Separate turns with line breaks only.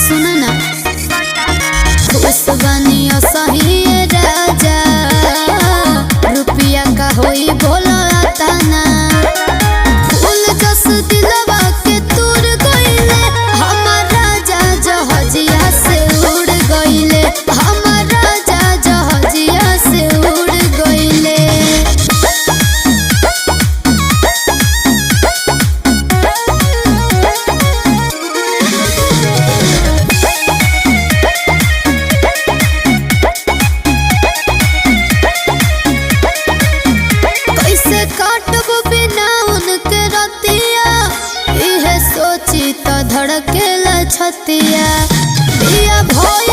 सुन ना खुश बनियो सही राजा रुपया का होई बोला तना फूल जस दिलवा के तूर गइले हमर राजा जहाजिया से उड़ गइले हमर राजा जहाजिया से उड़ गइले। कैसे काटबो बिना उनके रतिया इहे सोची तो धड़केला छतिया दिया भोर